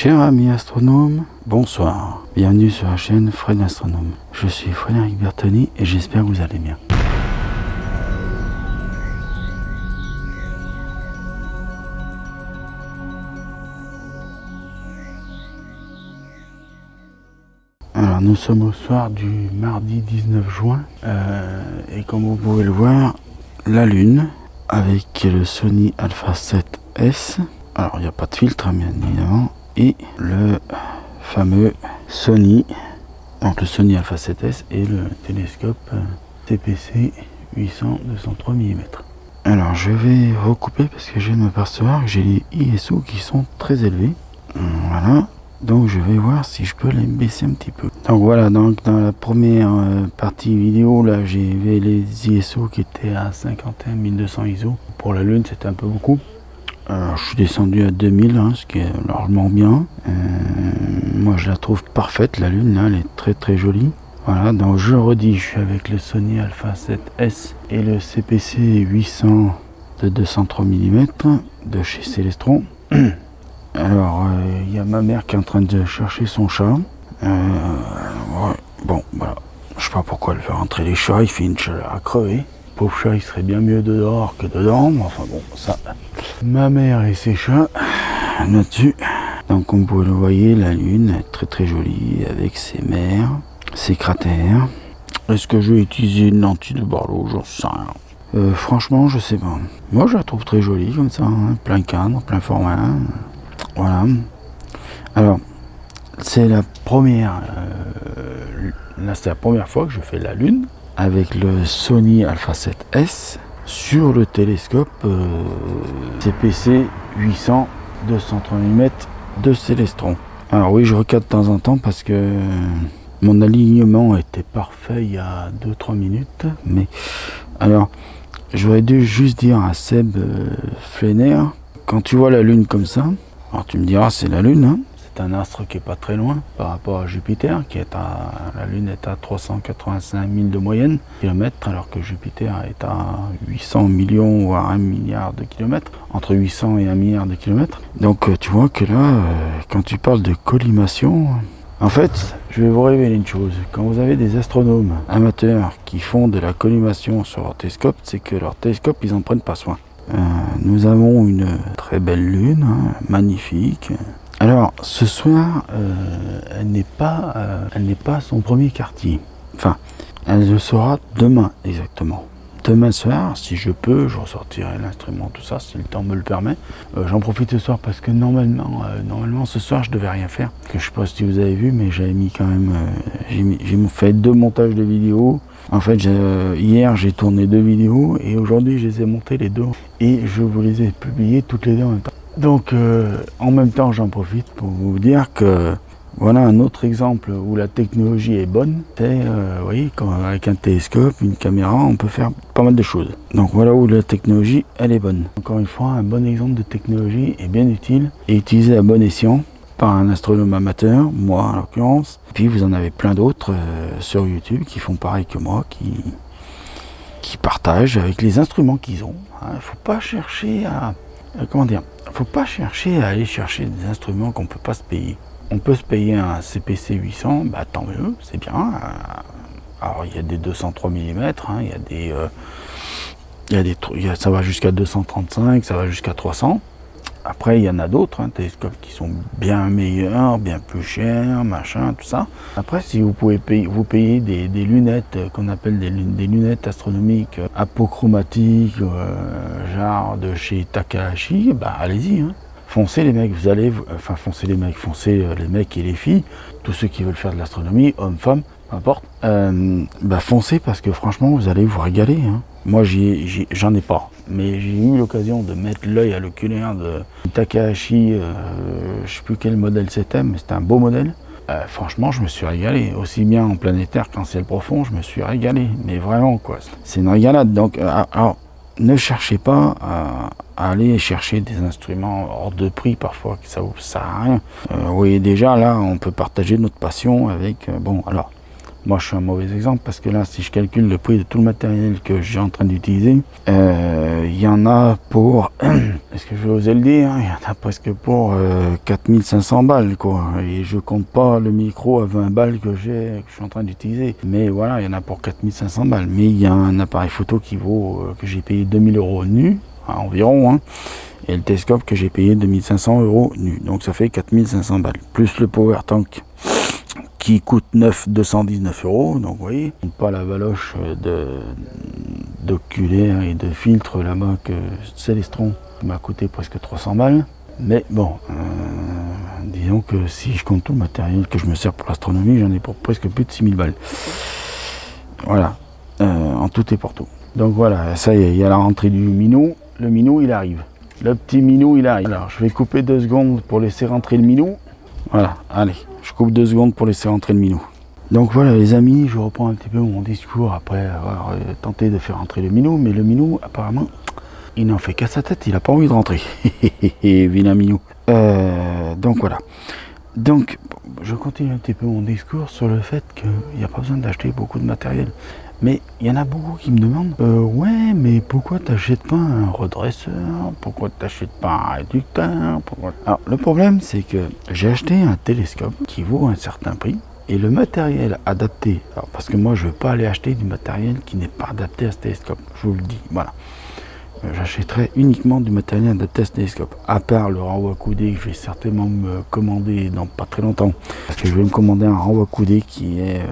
Chers amis astronomes, bonsoir. Bienvenue sur la chaîne Fred Astronome. Je suis Frédéric Bertoni et j'espère que vous allez bien. Alors nous sommes au soir du mardi 19 juin et comme vous pouvez le voir, la Lune avec le Sony Alpha 7S. Alors il n'y a pas de filtre bien évidemment. Et le fameux Sony, donc le Sony Alpha 7S et le télescope CPC 800-203 mm. Alors je vais recouper parce que je viens de m'apercevoir que j'ai les ISO qui sont très élevés. Voilà, donc je vais voir si je peux les baisser un petit peu. Donc voilà, donc dans la première partie vidéo, là j'ai les ISO qui étaient à 51 200 ISO. Pour la Lune c'était un peu beaucoup. Je suis descendu à 2000, hein, ce qui est largement bien. Moi je la trouve parfaite, la Lune, là, elle est très très jolie. Voilà, donc je redis, je suis avec le Sony Alpha 7S et le CPC 800 de 203 mm de chez Celestron. Alors, il y a ma mère qui est en train de chercher son chat. Ouais, bon, voilà. Je sais pas pourquoi elle fait rentrer les chats, il fait une chaleur à crever. Pauvre chat, il serait bien mieux dehors que dedans, mais enfin bon, ça. Ma mère et ses chats, là-dessus. Donc comme vous le voyez, la Lune est très très jolie, avec ses mers, ses cratères. Est-ce que je vais utiliser une lentille de Barlow? J'en sais rien. Franchement, je sais pas. Moi, je la trouve très jolie, comme ça, hein, plein cadre, plein format. Voilà. Alors, c'est la première... là, c'est la première fois que je fais la Lune avec le Sony Alpha 7S sur le télescope CPC 800 203 mm de Celestron. Alors oui, je regarde de temps en temps parce que mon alignement était parfait il y a 2-3 minutes. Mais alors, j'aurais dû juste dire à Seb Flener, quand tu vois la Lune comme ça, alors tu me diras c'est la Lune, hein. C'est un astre qui est pas très loin par rapport à Jupiter, qui est à, la Lune est à 385 000 de moyenne kilomètres, alors que Jupiter est à 800 millions voire 1 milliard de kilomètres, entre 800 et 1 milliard de kilomètres. Donc tu vois que là, quand tu parles de collimation, en fait, je vais vous révéler une chose. Quand vous avez des astronomes amateurs qui font de la collimation sur leur télescope, c'est que leur télescope, ils en prennent pas soin. Nous avons une très belle Lune, hein, magnifique. Alors, ce soir, elle n'est pas à son premier quartier. Enfin, elle le sera demain, exactement. Demain soir, si je peux, je ressortirai l'instrument, tout ça, si le temps me le permet. J'en profite ce soir parce que normalement, ce soir, je devais rien faire. Que je sais pas si vous avez vu, mais j'avais mis quand même... j'ai fait 2 montages de vidéos. En fait, hier, j'ai tourné 2 vidéos et aujourd'hui, je les ai montées les 2. Et je vous les ai publiées toutes les 2 en même temps. Donc en même temps j'en profite pour vous dire que voilà un autre exemple où la technologie est bonne. C'est vous voyez, avec un télescope, une caméra, on peut faire pas mal de choses. Donc voilà où la technologie elle est bonne. Encore une fois, un bon exemple de technologie est bien utile et utilisé à bon escient par un astronome amateur, moi en l'occurrence. Puis vous en avez plein d'autres sur YouTube qui font pareil que moi, qui partagent avec les instruments qu'ils ont. Il ne faut pas chercher à... comment dire, faut pas chercher à aller chercher des instruments qu'on peut pas se payer. On peut se payer un CPC 800, bah tant mieux, c'est bien. Alors il y a des 203 mm, hein, ça va jusqu'à 235, ça va jusqu'à 300. Après il y en a d'autres, hein, télescopes qui sont bien meilleurs, bien plus chers, machin, tout ça. Après si vous pouvez payer des lunettes qu'on appelle des lunettes astronomiques apochromatiques, genre de chez Takahashi, bah allez-y, hein. Foncez les mecs, foncez les mecs et les filles, tous ceux qui veulent faire de l'astronomie, hommes, femmes, peu importe, bah foncez parce que franchement vous allez vous régaler, hein. Moi j'en ai pas, mais j'ai eu l'occasion de mettre l'œil à l'oculaire de Takahashi, je sais plus quel modèle c'était, mais c'était un beau modèle. Franchement, je me suis régalé, aussi bien en planétaire qu'en ciel profond, je me suis régalé, mais vraiment quoi, c'est une régalade. Donc, alors, ne cherchez pas à aller chercher des instruments hors de prix parfois, que ça vous sert à rien. Vous voyez déjà là, on peut partager notre passion avec, bon alors, Moi je suis un mauvais exemple parce que là si je calcule le prix de tout le matériel que j'ai en train d'utiliser, il y en a pour, est-ce que je vais oser le dire, il y en a presque pour 4500 balles quoi. Et je compte pas le micro à 20 balles que je suis en train d'utiliser. Mais voilà, il y en a pour 4500 balles. Mais il y a un appareil photo qui vaut, que j'ai payé 2000 € nu, environ, hein. Et le télescope que j'ai payé 2500 € nu. Donc ça fait 4500 balles. Plus le power tank qui coûte 219 €. Donc vous voyez, pas la valoche d'oculaire et de filtre là-bas que Celestron m'a coûté presque 300 balles. Mais bon, disons que si je compte tout le matériel que je me sers pour l'astronomie, j'en ai pour presque plus de 6000 balles. Voilà, en tout et pour tout. Donc voilà, ça y est, il y a la rentrée du minou. Le minou, il arrive. Le petit minou, il arrive. Alors, je vais couper 2 secondes pour laisser rentrer le minou. Voilà, allez, je coupe 2 secondes pour laisser rentrer le minou. Donc voilà les amis, je reprends un petit peu mon discours après avoir tenté de faire rentrer le minou. Mais le minou, apparemment, il n'en fait qu'à sa tête, il n'a pas envie de rentrer. Vilain minou. Donc voilà. Donc, je continue un petit peu mon discours sur le fait qu'il n'y a pas besoin d'acheter beaucoup de matériel. Mais il y en a beaucoup qui me demandent ouais, mais pourquoi t'achètes pas un redresseur? Pourquoi t'achètes pas un réducteur? Alors, le problème, c'est que j'ai acheté un télescope qui vaut un certain prix. Et le matériel adapté, alors parce que moi, je ne veux pas aller acheter du matériel qui n'est pas adapté à ce télescope. Je vous le dis, voilà. J'achèterai uniquement du matériel adapté à ce télescope. À part le renvoi coudé que je vais certainement me commander dans pas très longtemps. Parce que je vais me commander un renvoi coudé qui est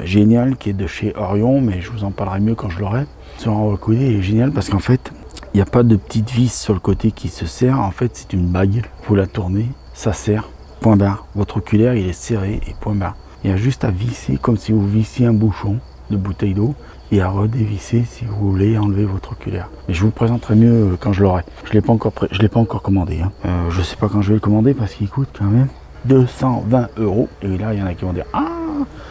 génial, qui est de chez Orion, mais je vous en parlerai mieux quand je l'aurai. Ce renvoi coudé est génial parce qu'en fait, il n'y a pas de petite vis sur le côté qui se serre. En fait, c'est une bague. Vous la tournez, ça serre, point barre. Votre oculaire, il est serré et point barre. Il y a juste à visser comme si vous vissiez un bouchon de bouteille d'eau. Et à redévisser si vous voulez enlever votre oculaire. Mais je vous le présenterai mieux quand je l'aurai. Je l'ai pas encore commandé. Hein. Je sais pas quand je vais le commander parce qu'il coûte quand même 220 €. Et là, il y en a qui vont dire ah.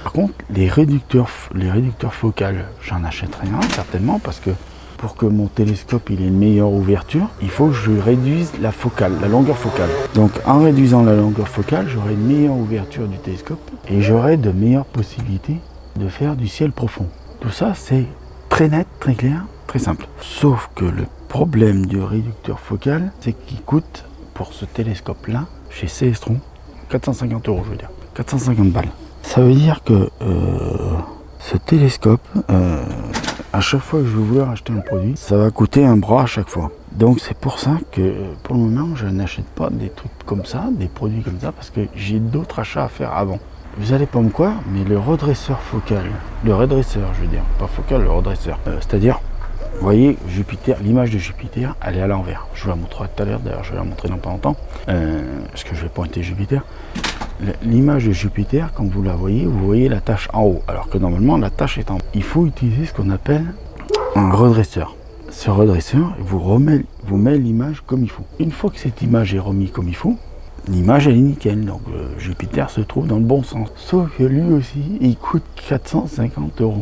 Par contre, les réducteurs focales, j'en achèterai un certainement parce que pour que mon télescope il ait une meilleure ouverture, il faut que je réduise la focale, la longueur focale. Donc en réduisant la longueur focale, j'aurai une meilleure ouverture du télescope et j'aurai de meilleures possibilités de faire du ciel profond. Tout ça, c'est très net, très clair, très simple. Sauf que le problème du réducteur focal, c'est qu'il coûte, pour ce télescope-là, chez Celestron, 450 €, je veux dire. 450 balles. Ça veut dire que ce télescope, à chaque fois que je vais vouloir acheter un produit, ça va coûter un bras à chaque fois. Donc c'est pour ça que, pour le moment, je n'achète pas des trucs comme ça, des produits comme ça, parce que j'ai d'autres achats à faire avant. Vous allez pas me croire, mais le redresseur focal, le redresseur je veux dire, pas focal, le redresseur, c'est-à-dire, vous voyez, Jupiter, l'image de Jupiter, elle est à l'envers. Je vous la montrerai tout à l'heure, d'ailleurs je vais la montrer dans pas longtemps, parce que je vais pointer Jupiter. L'image de Jupiter, quand vous la voyez, vous voyez la tâche en haut, alors que normalement la tâche est en bas. Il faut utiliser ce qu'on appelle un redresseur. Ce redresseur vous met l'image comme il faut. Une fois que cette image est remise comme il faut, l'image elle est nickel, donc Jupiter se trouve dans le bon sens. Sauf que lui aussi, il coûte 450 €.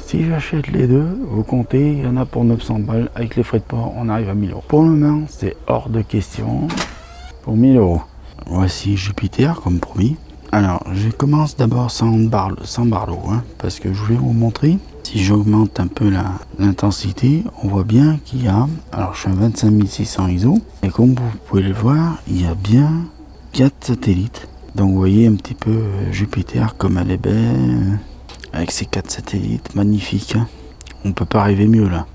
Si j'achète les deux, vous comptez, il y en a pour 900 balles. Avec les frais de port, on arrive à 1000 €. Pour le moment, c'est hors de question pour 1000 €. Voici Jupiter, comme promis. Alors, je commence d'abord sans barlow, hein, parce que je vais vous montrer. Si j'augmente un peu l'intensité, on voit bien qu'il y a, alors je suis à 25600 ISO, et comme vous pouvez le voir, il y a bien 4 satellites. Donc vous voyez un petit peu Jupiter comme elle est belle, avec ses 4 satellites, magnifique. Hein. On peut pas rêver mieux là,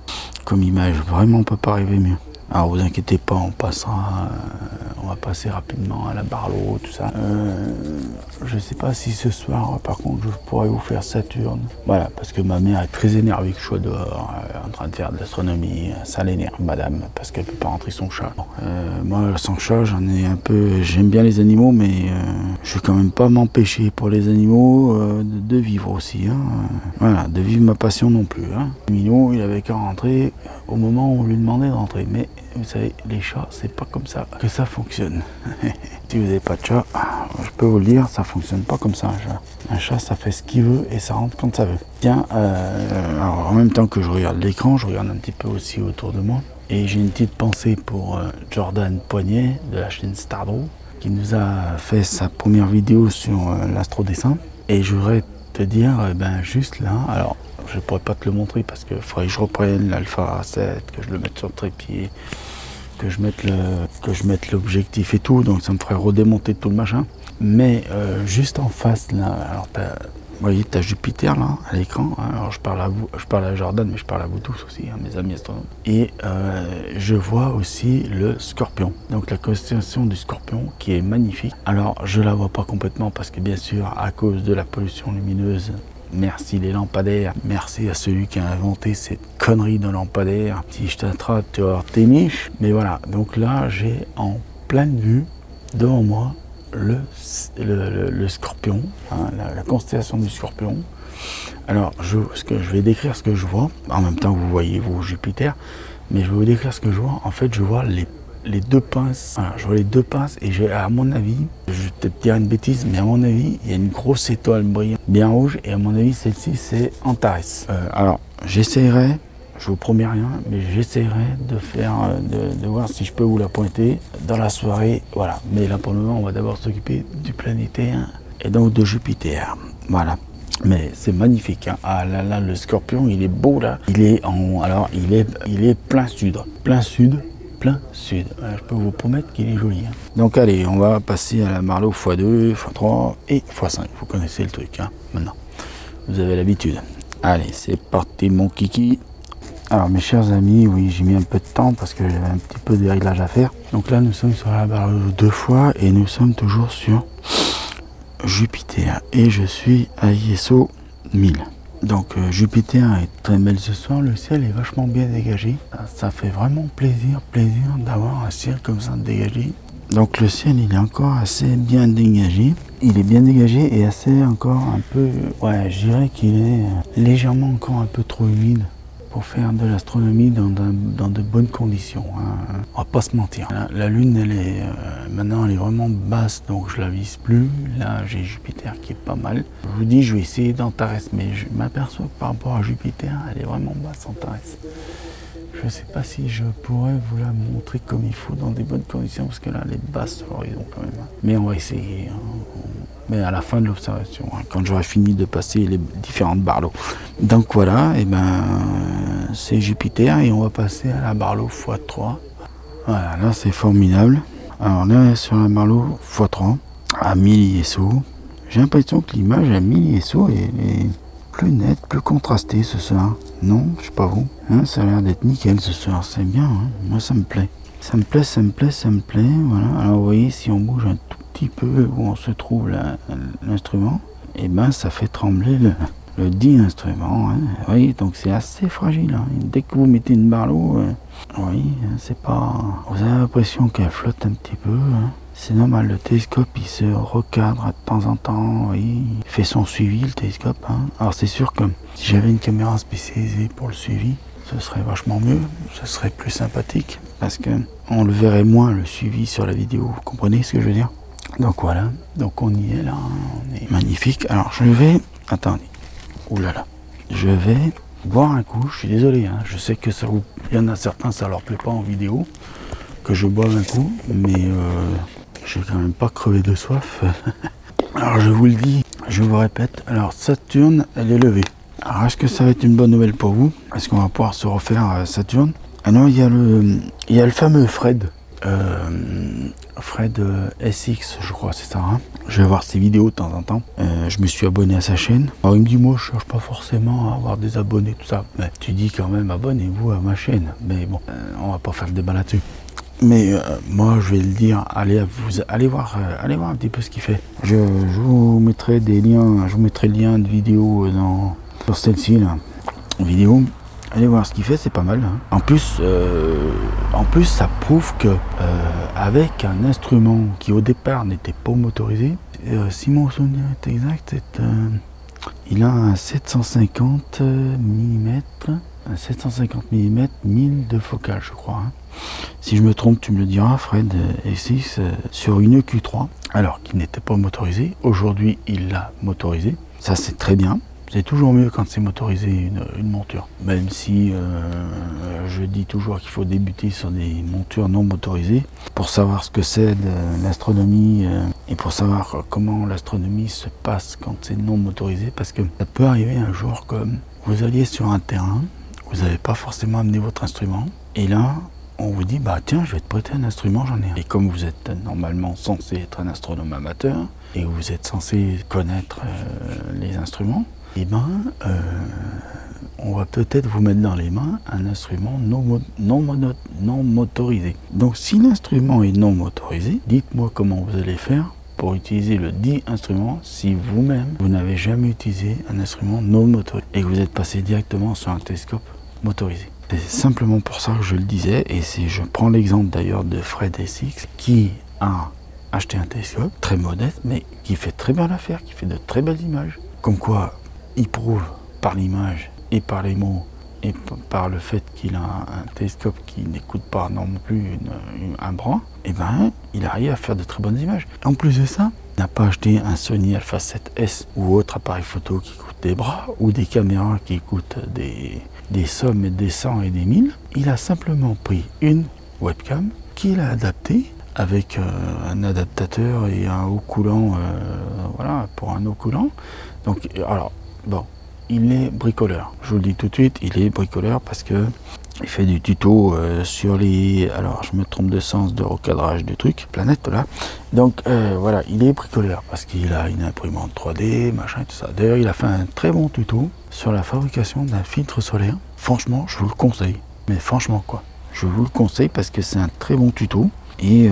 comme image, vraiment on peut pas rêver mieux. Alors vous inquiétez pas, on va passer rapidement à la Barlow, tout ça. Je sais pas si ce soir, par contre, je pourrais vous faire Saturne. Voilà, parce que ma mère est très énervée que je sois dehors, en train de faire de l'astronomie. Ça l'énerve, madame, parce qu'elle peut pas rentrer son chat. Bon, moi, sans chat, j'en ai un peu... J'aime bien les animaux, mais je vais quand même pas m'empêcher pour les animaux de vivre aussi. Hein. Voilà, de vivre ma passion non plus. Hein. Minou, il avait qu'à rentrer au moment où on lui demandait de rentrer. Mais vous savez, les chats, c'est pas comme ça que ça fonctionne. Si vous n'avez pas de chat, je peux vous le dire, ça fonctionne pas comme ça un chat. Un chat, ça fait ce qu'il veut et ça rentre quand ça veut. Tiens, alors en même temps que je regarde l'écran, je regarde un petit peu aussi autour de moi. Et j'ai une petite pensée pour Jordan Poignet de la chaîne Stardraw, qui nous a fait sa première vidéo sur l'astrodessin. Et je voudrais te dire, ben juste là, alors je pourrais pas te le montrer parce que faudrait que je reprenne l'Alpha 7, que je le mette sur le trépied, que je mette l'objectif et tout, donc ça me ferait redémonter tout le machin. Mais juste en face là, alors vous voyez, tu as Jupiter là à l'écran, hein. Alors je parle à Jordan, mais je parle à vous tous aussi, hein, mes amis astronomes. Et je vois aussi le Scorpion, donc la constellation du Scorpion qui est magnifique. Alors je la vois pas complètement parce que bien sûr à cause de la pollution lumineuse, merci les lampadaires, merci à celui qui a inventé cette connerie de lampadaire. Si je t'attrape, tu vas avoir tes miches. Mais voilà, donc là j'ai en pleine vue devant moi le Scorpion, hein, la constellation du Scorpion. Alors je vais décrire ce que je vois, en même temps vous voyez vous Jupiter, mais je vais vous décrire ce que je vois. En fait je vois les deux pinces, voilà, je vois les deux pinces et j'ai, à mon avis, je vais peut-être dire une bêtise, mais à mon avis il y a une grosse étoile brillante bien rouge et à mon avis celle-ci c'est Antares. Alors j'essaierai, je vous promets rien, mais j'essaierai de faire, de voir si je peux vous la pointer dans la soirée, voilà. Mais là pour le moment, on va d'abord s'occuper du planétaire et donc de Jupiter, voilà. Mais c'est magnifique, hein. Ah là là, le Scorpion, il est beau là. Il est il est plein sud, plein sud. Plein sud. Je peux vous promettre qu'il est joli, hein. Donc allez, on va passer à la Marlowe x2, x3 et x5. Vous connaissez le truc, hein, maintenant. Vous avez l'habitude. Allez, c'est parti mon kiki. Alors mes chers amis, oui j'ai mis un peu de temps parce que j'avais un petit peu de réglages à faire. Donc là nous sommes sur la Marlowe 2 fois et nous sommes toujours sur Jupiter et je suis à ISO 1000. Donc Jupiter est très belle ce soir, le ciel est vachement bien dégagé. Ça fait vraiment plaisir d'avoir un ciel comme ça dégagé. Donc le ciel il est encore assez bien dégagé. Il est bien dégagé et assez encore un peu, ouais je dirais qu'il est légèrement encore un peu trop humide pour faire de l'astronomie dans de bonnes conditions, hein. On va pas se mentir. La Lune, elle est maintenant elle est vraiment basse, donc je la vise plus. Là, j'ai Jupiter qui est pas mal. Je vous dis, je vais essayer d'Antares, mais je m'aperçois que par rapport à Jupiter, elle est vraiment basse Antares. Je sais pas si je pourrais vous la montrer comme il faut dans des bonnes conditions, parce que là, elle est basse sur l'horizon quand même. Mais on va essayer, hein. Mais à la fin de l'observation, hein, quand j'aurai fini de passer les différentes Barlow. Donc voilà, et ben c'est Jupiter et on va passer à la Barlow x3. Voilà, là c'est formidable. Alors là sur la Barlow x3 à 1000 ISO, j'ai l'impression que l'image à 1000 ISO est plus nette, plus contrastée ce soir. Non, je sais pas vous. Hein, ça a l'air d'être nickel ce soir, c'est bien, hein. Moi ça me plaît. Ça me plaît, voilà. Alors vous voyez, si on bouge un tout petit peu où on se trouve l'instrument, et ben ça fait trembler le dit instrument, hein. Vous voyez, donc c'est assez fragile, hein. Dès que vous mettez une Barlow, oui, c'est pas... Vous avez l'impression qu'elle flotte un petit peu, hein. C'est normal, le télescope il se recadre de temps en temps, oui. Il fait son suivi le télescope, hein. Alors c'est sûr que si j'avais une caméra spécialisée pour le suivi, ce serait vachement mieux, ce serait plus sympathique, parce que on le verrait moins le suivi sur la vidéo, vous comprenez ce que je veux dire? Donc voilà, donc on y est là, on est magnifique. Alors je vais, attendez, oulala, je vais boire un coup, je suis désolé, hein. Je sais que ça vous, il y en a certains ça leur plaît pas en vidéo, que je boive un coup, mais j'ai quand même pas crevé de soif. Alors je vous le dis, je vous répète, alors Saturne, elle est levée. Alors est-ce que ça va être une bonne nouvelle pour vous? Est-ce qu'on va pouvoir se refaire Saturne? Alors il y a le fameux Fred. Fred SX, je crois, c'est ça, hein. Je vais voir ses vidéos de temps en temps. Je me suis abonné à sa chaîne. Alors il me dit, moi je cherche pas forcément à avoir des abonnés, tout ça. Mais tu dis quand même, abonnez-vous à ma chaîne. Mais bon, on va pas faire le débat là-dessus. Mais moi je vais le dire, allez voir un petit peu ce qu'il fait. Je vous mettrai des liens, je vous mettrai le lien de vidéo sur celle-ci là, vidéo. Allez voir ce qu'il fait, c'est pas mal, hein. En plus ça prouve que avec un instrument qui au départ n'était pas motorisé, si mon souvenir est exact, il a un 750 mm, 1000 de focale, je crois, hein. Si je me trompe, tu me le diras, Fred SX, sur une Q3, alors qu'il n'était pas motorisé. Aujourd'hui, il l'a motorisé. Ça, c'est très bien. C'est toujours mieux quand c'est motorisé une monture. Même si je dis toujours qu'il faut débuter sur des montures non motorisées pour savoir ce que c'est de l'astronomie et pour savoir comment l'astronomie se passe quand c'est non motorisé, parce que ça peut arriver un jour comme vous alliez sur un terrain, vous n'avez pas forcément amené votre instrument, et là on vous dit bah tiens je vais te prêter un instrument, j'en ai un. Et comme vous êtes normalement censé être un astronome amateur et vous êtes censé connaître les instruments, et ben on va peut-être vous mettre dans les mains un instrument non motorisé. Donc si l'instrument est non motorisé, dites-moi comment vous allez faire pour utiliser le dit instrument si vous-même vous n'avez jamais utilisé un instrument non motorisé et que vous êtes passé directement sur un télescope motorisé. C'est simplement pour ça que je le disais, et je prends l'exemple d'ailleurs de Fred Esix qui a acheté un télescope très modeste mais qui fait très bien l'affaire, qui fait de très belles images. Comme quoi il prouve par l'image et par les mots et par le fait qu'il a un télescope qui n'écoute pas non plus un bras, et ben il arrive à faire de très bonnes images. En plus de ça, il n'a pas acheté un Sony Alpha 7S ou autre appareil photo qui coûte des bras ou des caméras qui coûtent des sommes et des cents et des mille. Il a simplement pris une webcam qu'il a adaptée avec un adaptateur et un haut coulant, voilà, pour un haut coulant. Donc alors bon, il est bricoleur, je vous le dis tout de suite, il est bricoleur parce que il fait du tuto sur les, alors je me trompe de sens, de recadrage du truc, planète là. Donc voilà, il est bricoleur parce qu'il a une imprimante 3D, machin et tout ça. D'ailleurs il a fait un très bon tuto sur la fabrication d'un filtre solaire. Franchement je vous le conseille, mais franchement quoi, je vous le conseille parce que c'est un très bon tuto. Et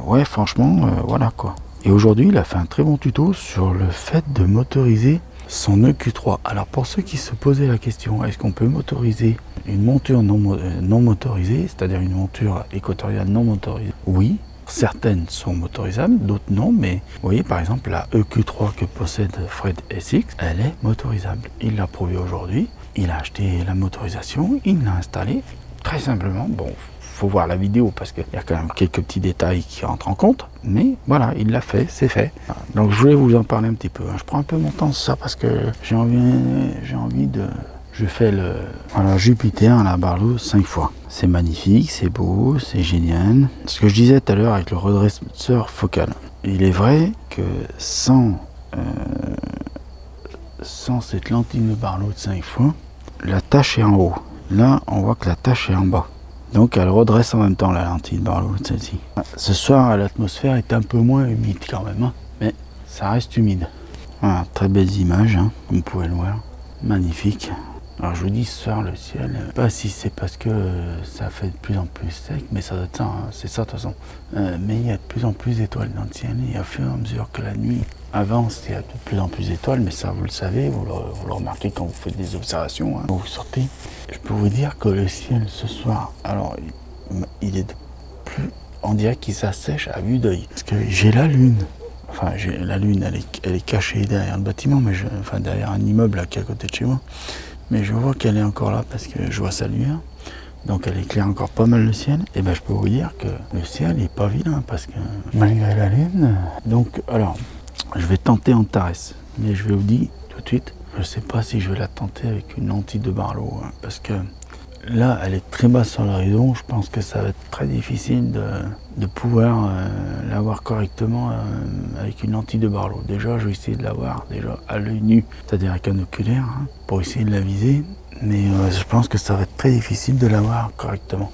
ouais franchement voilà quoi. Et aujourd'hui il a fait un très bon tuto sur le fait de motoriser son EQ3. Alors pour ceux qui se posaient la question, est-ce qu'on peut motoriser une monture non motorisée, c'est-à-dire une monture équatoriale non motorisée? Oui, certaines sont motorisables, d'autres non, mais vous voyez par exemple la EQ3 que possède Fred Esix, elle est motorisable. Il l'a prouvé aujourd'hui, il a acheté la motorisation, il l'a installée, très simplement. Bon, faut voir la vidéo parce qu'il y a quand même quelques petits détails qui rentrent en compte, mais voilà, il l'a fait, c'est fait. Donc je voulais vous en parler un petit peu. Je prends un peu mon temps sur ça parce que j'ai envie de... Je fais le voilà, Jupiter à la Barlow 5 fois. C'est magnifique, c'est beau, c'est génial. Ce que je disais tout à l'heure avec le redresseur focal. Il est vrai que sans cette lentille de Barlow de 5 fois, la tâche est en haut. Là, on voit que la tâche est en bas. Donc elle redresse en même temps la lentille de Barlow, celle-ci. Ce soir, l'atmosphère est un peu moins humide quand même, hein, mais ça reste humide. Voilà, très belles images, hein, comme vous pouvez le voir. Magnifique. Alors je vous dis, ce soir, le ciel, je sais pas si c'est parce que ça fait de plus en plus sec, mais ça doit être ça, hein, c'est ça de toute façon. Mais il y a de plus en plus d'étoiles dans le ciel, et au fur et à mesure que la nuit avance, il y a de plus en plus d'étoiles, mais ça vous le savez, vous le remarquez quand vous faites des observations, hein, quand vous sortez. Je peux vous dire que le ciel ce soir, alors il est de plus, on dirait qu'il s'assèche à vue d'œil. Parce que j'ai la lune, enfin la lune elle est cachée derrière le bâtiment, mais enfin derrière un immeuble là, qui est à côté de chez moi. Mais je vois qu'elle est encore là parce que je vois sa lumière. Donc elle éclaire encore pas mal le ciel. Et ben je peux vous dire que le ciel n'est pas vilain parce que malgré la lune. Donc alors, je vais tenter Antares. Mais je vais vous dire tout de suite, je ne sais pas si je vais la tenter avec une lentille de Barlow. Hein, parce que là, elle est très basse sur l'horizon. Je pense que ça va être très difficile de pouvoir l'avoir correctement avec une lentille de Barlow. Déjà, je vais essayer de l'avoir déjà à l'œil nu, c'est-à-dire avec un oculaire, hein, pour essayer de la viser. Mais je pense que ça va être très difficile de l'avoir correctement.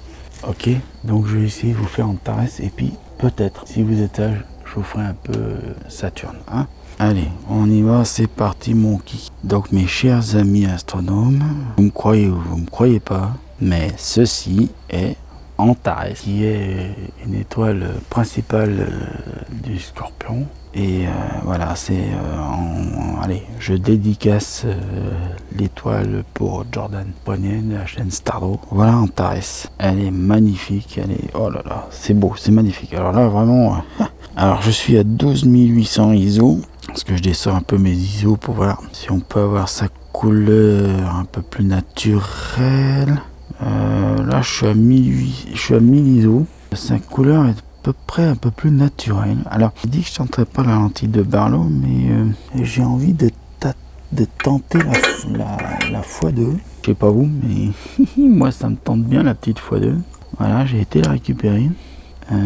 Ok, donc je vais essayer de vous faire Antares. Et puis, peut-être, si vous êtes sage, je vous ferai un peu Saturne. Hein. Allez, on y va, c'est parti mon kiki. Donc mes chers amis astronomes, vous me croyez ou vous me croyez pas, mais ceci est Antares, qui est une étoile principale du Scorpion. Et voilà, c'est allez, je dédicace l'étoile pour Jordan Poignet de la chaîne Stardo. Voilà Antares, elle est magnifique, elle est, oh là là, c'est beau, c'est magnifique. Alors là vraiment, alors je suis à 12800 ISO. Parce que je descends un peu mes ISO pour voir si on peut avoir sa couleur un peu plus naturelle. Là je suis à 1000 ISO. Sa couleur est à peu près un peu plus naturelle. Alors je dis que je ne tenterai pas la lentille de Barlow, mais j'ai envie de tenter la x2. Je sais pas vous, mais moi ça me tente bien la petite x2. Voilà, j'ai été la récupérer.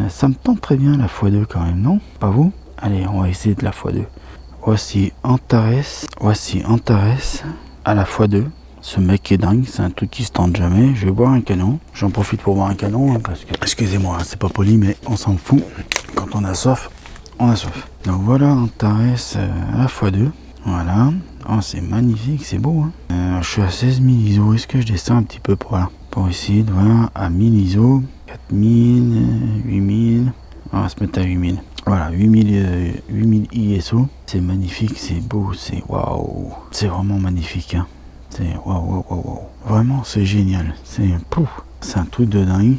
Ça me tente très bien la x2 quand même, non? Pas vous? Allez, on va essayer de la x2. Voici Antares à la x2. Ce mec est dingue, c'est un truc qui se tente jamais. Je vais boire un canon. J'en profite pour boire un canon, hein, parce que, excusez-moi, hein, c'est pas poli, mais on s'en fout. Quand on a soif, on a soif. Donc voilà, Antares à la x2. Voilà. Oh, c'est magnifique, c'est beau. Hein. Je suis à 16 000 ISO. Est-ce que je descends un petit peu pour essayer de voir à 1000 ISO, 4000, 8000. On va se mettre à 8000. Voilà, 8000 ISO. C'est magnifique, c'est beau, c'est waouh. C'est vraiment magnifique. Hein. C'est waouh. Vraiment, c'est génial. C'est un truc de dingue.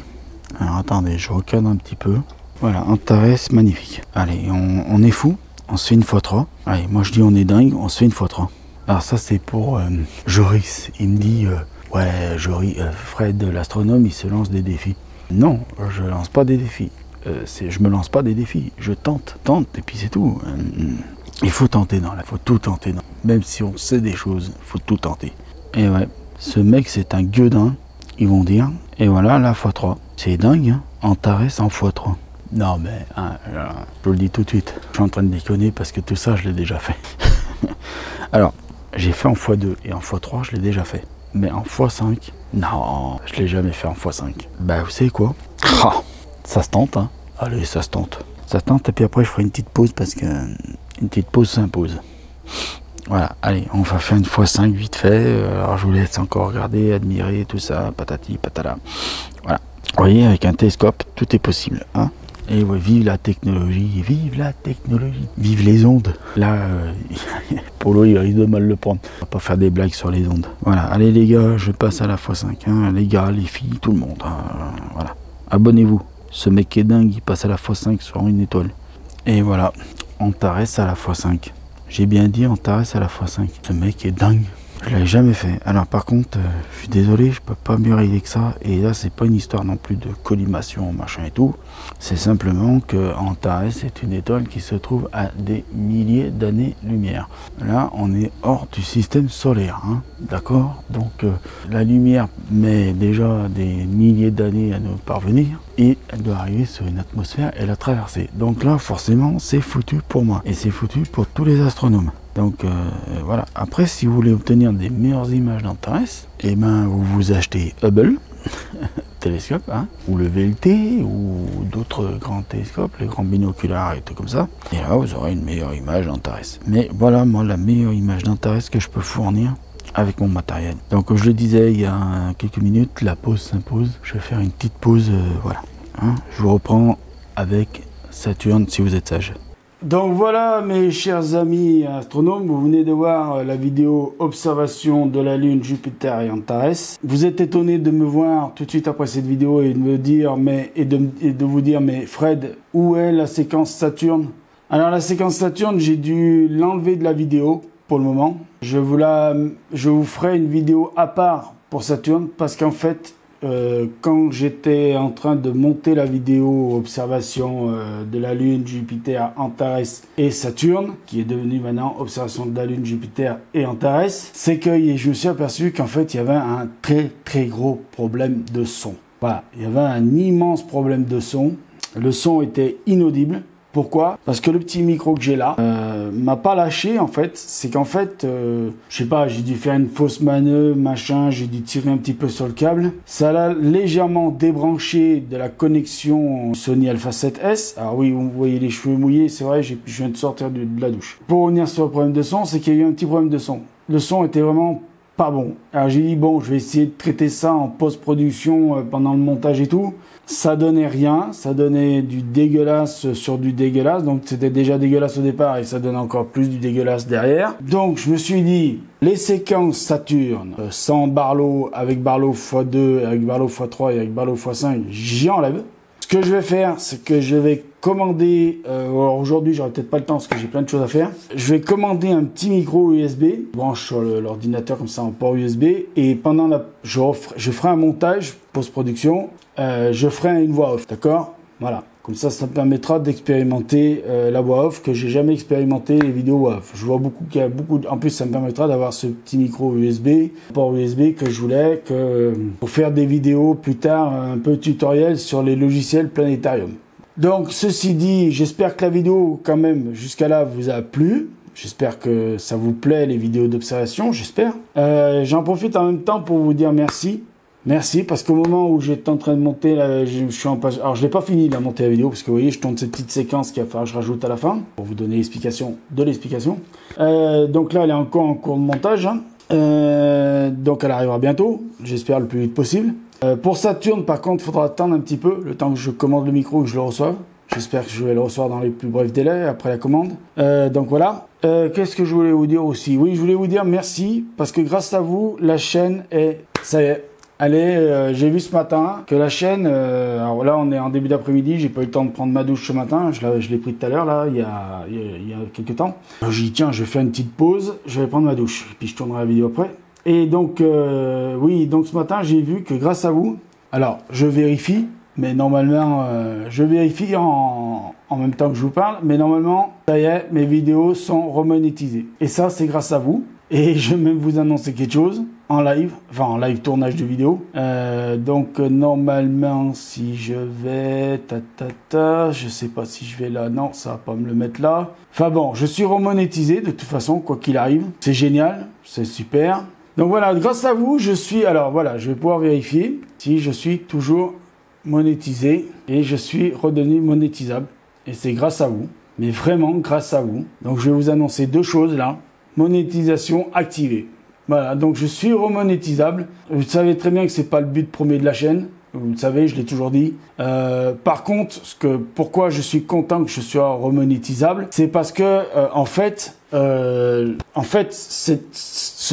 Alors attendez, je recadre un petit peu. Voilà, Antares, magnifique. Allez, on est fou. On se fait une x3. Allez, moi je dis on est dingue, on se fait une x3. Alors ça c'est pour Joris. Il me dit, ouais, Joris, Fred l'astronome, il se lance des défis. Non, je lance pas des défis. Je me lance pas des défis. Je tente, et puis c'est tout. Il faut tenter dans la, faut tout tenter. Même si on sait des choses, il faut tout tenter. Et ouais, ce mec c'est un gueudin, ils vont dire. Et voilà, la x3. C'est dingue, hein. Antares en x3. Non mais, hein, je vous le dis tout de suite, je suis en train de déconner parce que tout ça je l'ai déjà fait. Alors, j'ai fait en x2 et en x3 je l'ai déjà fait. Mais en x5, non, je l'ai jamais fait en x5. Bah vous savez quoi, ça se tente, hein. Allez, ça se tente. Ça se tente et puis après je ferai une petite pause parce que une petite pause s'impose. Voilà, allez, on va faire une x5 vite fait. Alors je vous laisse encore regarder, admirer tout ça, patati patala. Voilà, vous voyez, avec un télescope, tout est possible, hein. Et ouais, vive la technologie, vive les ondes. Là, Polo il risque de mal le prendre. On va pas faire des blagues sur les ondes. Voilà, allez les gars, je passe à la x5, hein. Les gars, les filles, tout le monde. Hein. Voilà, abonnez-vous. Ce mec est dingue, il passe à la x5 sur une étoile. Et voilà, Antares à la x5. J'ai bien dit Antares à la x5. Ce mec est dingue. Je l'avais jamais fait. Alors par contre, je suis désolé, je peux pas mieux régler que ça. Et là, c'est pas une histoire non plus de collimation, machin et tout. C'est simplement que Antares est une étoile qui se trouve à des milliers d'années-lumière. Là, on est hors du système solaire, hein, d'accord? Donc la lumière met déjà des milliers d'années à nous parvenir. Et elle doit arriver sur une atmosphère et la traverser. Donc là, forcément, c'est foutu pour moi. Et c'est foutu pour tous les astronomes. Donc voilà. Après, si vous voulez obtenir des meilleures images d'Antares, eh ben vous vous achetez Hubble télescope, hein, ou le VLT, ou d'autres grands télescopes, les grands binoculaires et tout comme ça. Et là, vous aurez une meilleure image d'Antares. Mais voilà, moi, la meilleure image d'Antares que je peux fournir avec mon matériel. Donc, comme je le disais il y a quelques minutes, la pause s'impose. Je vais faire une petite pause, voilà. Hein, je vous reprends avec Saturne si vous êtes sage. Donc voilà mes chers amis astronomes, vous venez de voir la vidéo observation de la Lune, Jupiter et Antares. Vous êtes étonné de me voir tout de suite après cette vidéo et de me dire de vous dire mais Fred, où est la séquence Saturne? Alors la séquence Saturne, j'ai dû l'enlever de la vidéo pour le moment. Je vous ferai une vidéo à part pour Saturne parce qu'en fait quand j'étais en train de monter la vidéo observation de la Lune, Jupiter, Antares et Saturne, qui est devenue maintenant observation de la Lune, Jupiter et Antares, c'est que je me suis aperçu qu'en fait il y avait un très gros problème de son. Voilà, il y avait un immense problème de son. Le son était inaudible. Pourquoi? Parce que le petit micro que j'ai là m'a pas lâché en fait. C'est qu'en fait, je sais pas, j'ai dû faire une fausse manœuvre, machin, j'ai dû tirer un petit peu sur le câble. Ça l'a légèrement débranché de la connexion Sony Alpha 7S. Alors oui, vous voyez les cheveux mouillés, c'est vrai, je viens de sortir de la douche. Pour revenir sur le problème de son, c'est qu'il y a eu un petit problème de son. Le son était vraiment pas bon. Alors j'ai dit bon, je vais essayer de traiter ça en post-production pendant le montage et tout. Ça donnait rien, ça donnait du dégueulasse sur du dégueulasse, donc c'était déjà dégueulasse au départ et ça donne encore plus du dégueulasse derrière. Donc je me suis dit, les séquences Saturne, sans Barlow, avec Barlow x2, avec Barlow x3 et avec Barlow x5, j'y enlève. Ce que je vais faire, c'est que je vais commander, alors aujourd'hui j'aurai peut-être pas le temps parce que j'ai plein de choses à faire, je vais commander un petit micro USB, je branche sur l'ordinateur comme ça en port USB, et pendant je ferai un montage post-production, je ferai une voix off, d'accord? Voilà, comme ça me permettra d'expérimenter la voix off que j'ai jamais expérimenté les vidéos voix off. Je vois qu'il y a beaucoup, en plus ça me permettra d'avoir ce petit micro USB, port USB que je voulais pour faire des vidéos plus tard, un peu tutoriel sur les logiciels Planétarium. Donc ceci dit, j'espère que la vidéo quand même jusqu'à là vous a plu. J'espère que ça vous plaît les vidéos d'observation, j'espère. J'en profite en même temps pour vous dire merci. Merci parce qu'au moment où j'étais en train de monter, là, je suis en page. Alors je l'ai pas fini de monter la vidéo parce que vous voyez, je tourne cette petite séquence qu'il va falloir que je rajoute à la fin pour vous donner l'explication de l'explication. Donc là, elle est encore en cours de montage. Hein. Donc elle arrivera bientôt, j'espère le plus vite possible. Pour Saturne, par contre, il faudra attendre un petit peu le temps que je commande le micro et que je le reçoive. J'espère que je vais le recevoir dans les plus brefs délais après la commande. Donc voilà. Qu'est-ce que je voulais vous dire aussi? Oui, je voulais vous dire merci parce que grâce à vous, la chaîne est... Ça y est. Allez, j'ai vu ce matin que la chaîne, alors là on est en début d'après-midi, j'ai pas eu le temps de prendre ma douche ce matin, je l'ai pris tout à l'heure là, il y a quelques temps. J'ai dit tiens, je vais faire une petite pause, je vais prendre ma douche, puis je tournerai la vidéo après. Et donc, oui, donc ce matin j'ai vu que grâce à vous, alors je vérifie, mais normalement, je vérifie en même temps que je vous parle, mais normalement, ça y est, mes vidéos sont remonétisées. Et ça, c'est grâce à vous. Et je vais même vous annoncer quelque chose en live, enfin en live tournage de vidéo. Donc normalement, si je vais, je sais pas si je vais là, non, ça va pas me le mettre là. Enfin bon, je suis remonétisé de toute façon, quoi qu'il arrive. C'est génial, c'est super. Donc voilà, grâce à vous, je suis, alors voilà, je vais pouvoir vérifier si je suis toujours monétisé et je suis redevenu monétisable. Et c'est grâce à vous, mais vraiment grâce à vous. Donc je vais vous annoncer deux choses là. Monétisation activée. Voilà, donc je suis remonétisable. Vous savez très bien que c'est pas le but premier de la chaîne. Vous le savez, je l'ai toujours dit. Par contre, pourquoi je suis content que je sois remonétisable, c'est parce que en fait, ce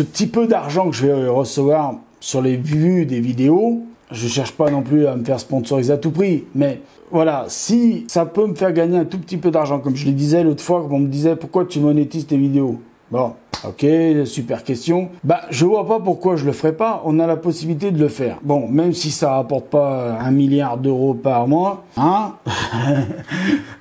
petit peu d'argent que je vais recevoir sur les vues des vidéos, je cherche pas non plus à me faire sponsoriser à tout prix, mais voilà, si ça peut me faire gagner un tout petit peu d'argent, comme je le disais l'autre fois, quand on me disait pourquoi tu monétises tes vidéos. Bon, ok, super question. Bah, je vois pas pourquoi je le ferais pas. On a la possibilité de le faire. Bon, même si ça rapporte pas 1 milliard d'euros par mois, hein,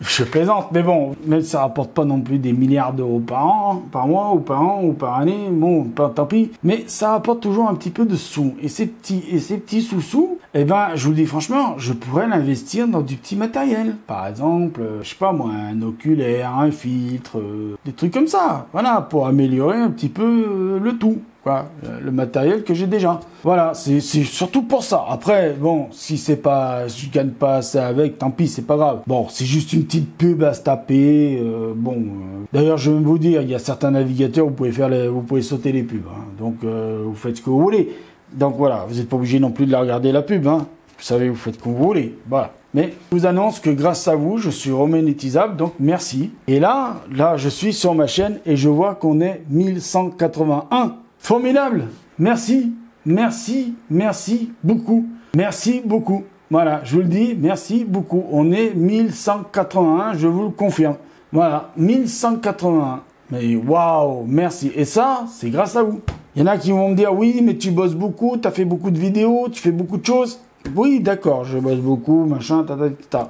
je plaisante. Mais bon, même si ça rapporte pas non plus des milliards d'euros par an, par mois, ou par année, bon, tant pis. Mais ça rapporte toujours un petit peu de sous. Et ces petits sous-sous, eh ben, je vous le dis franchement, je pourrais l'investir dans du petit matériel. Par exemple, je sais pas moi, un oculaire, un filtre, des trucs comme ça. Voilà, pour améliorer un petit peu le tout, quoi, le matériel que j'ai déjà. Voilà, c'est surtout pour ça. Après, bon, si je gagne pas ça avec, tant pis, c'est pas grave. Bon, c'est juste une petite pub à se taper. D'ailleurs, je vais vous dire, il y a certains navigateurs, vous pouvez sauter les pubs. Hein. Donc, vous faites ce que vous voulez. Donc voilà, vous n'êtes pas obligé non plus de la regarder la pub. Hein. Vous savez, vous faites comme vous voulez. Voilà. Mais je vous annonce que grâce à vous, je suis remonétisable, donc merci. Et là, je suis sur ma chaîne et je vois qu'on est 1181. Formidable. Merci, merci, merci beaucoup. Merci beaucoup. Voilà, je vous le dis, merci beaucoup. On est 1181, je vous le confirme. Voilà, 1181. Mais waouh, merci. Et ça, c'est grâce à vous. Il y en a qui vont me dire, oui, mais tu bosses beaucoup, tu as fait beaucoup de vidéos, tu fais beaucoup de choses. Oui, d'accord, je bosse beaucoup, machin,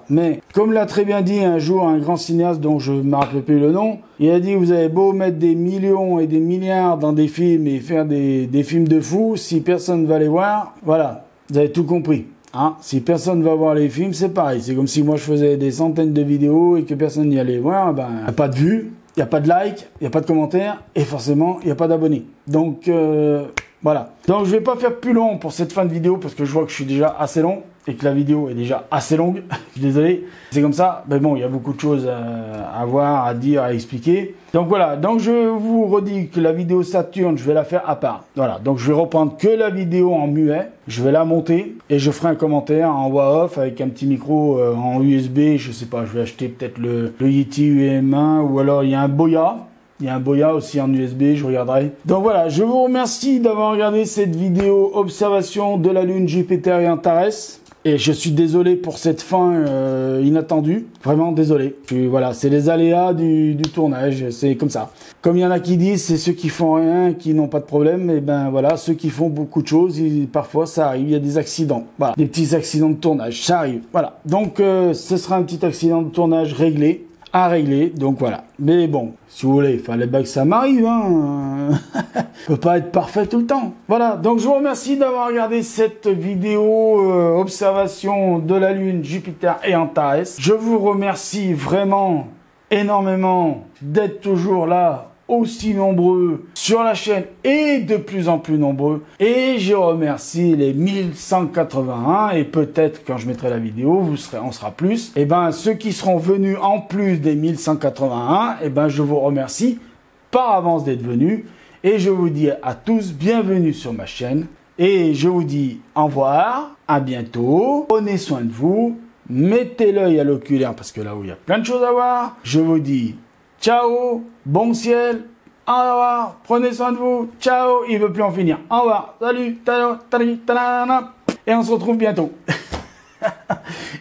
Mais, comme l'a très bien dit un jour un grand cinéaste dont je ne me rappelle plus le nom, il a dit, vous avez beau mettre des millions et des milliards dans des films et faire des films de fous, si personne ne va les voir, voilà, vous avez tout compris. Hein, si personne ne va voir les films, c'est pareil. C'est comme si moi je faisais des centaines de vidéos et que personne n'y allait voir, ben, y a pas de vues, il n'y a pas de like, il n'y a pas de commentaires et forcément, il n'y a pas d'abonnés. Donc, voilà. Donc, je vais pas faire plus long pour cette fin de vidéo parce que je vois que je suis déjà assez long et que la vidéo est déjà assez longue. Je suis désolé. C'est comme ça. Mais bon, il y a beaucoup de choses à voir, à dire, à expliquer. Donc voilà. Donc, je vous redis que la vidéo Saturne, je vais la faire à part. Voilà. Donc, je vais reprendre que la vidéo en muet. Je vais la monter et je ferai un commentaire en voix off avec un petit micro en USB. Je sais pas, je vais acheter peut-être le Yeti UM1 ou alors il y a un Boya. Il y a un Boya aussi en USB, je regarderai. Donc voilà, je vous remercie d'avoir regardé cette vidéo observation de la Lune, Jupiter et Antares. Et je suis désolé pour cette fin inattendue. Vraiment désolé. Voilà, c'est les aléas du tournage, c'est comme ça. Comme il y en a qui disent, c'est ceux qui font rien, qui n'ont pas de problème. Et ben voilà, ceux qui font beaucoup de choses, parfois ça arrive, il y a des accidents. Voilà, des petits accidents de tournage, ça arrive. Voilà, donc ce sera un petit accident de tournage réglé. à régler. Donc voilà. Mais bon, si vous voulez, il fallait bien que ça m'arrive. Hein. Peut pas être parfait tout le temps. Voilà. Donc je vous remercie d'avoir regardé cette vidéo observation de la Lune, Jupiter et Antares. Je vous remercie vraiment énormément d'être toujours là, aussi nombreux sur la chaîne et de plus en plus nombreux. Et je remercie les 1181 et peut-être quand je mettrai la vidéo, on sera plus. Et ben ceux qui seront venus en plus des 1181, et ben je vous remercie par avance d'être venus. Et je vous dis à tous bienvenue sur ma chaîne. Et je vous dis au revoir, à bientôt, prenez soin de vous, mettez l'œil à l'oculaire parce que là où il y a plein de choses à voir. Je vous dis ciao, bon ciel, au revoir, prenez soin de vous, ciao, il veut plus en finir, au revoir, salut, et on se retrouve bientôt.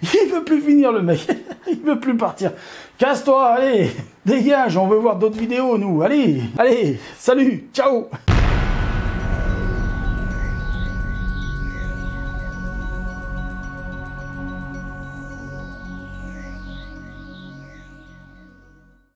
Il veut plus finir le mec, il veut plus partir. Casse-toi, allez, dégage, on veut voir d'autres vidéos nous, allez, salut, ciao.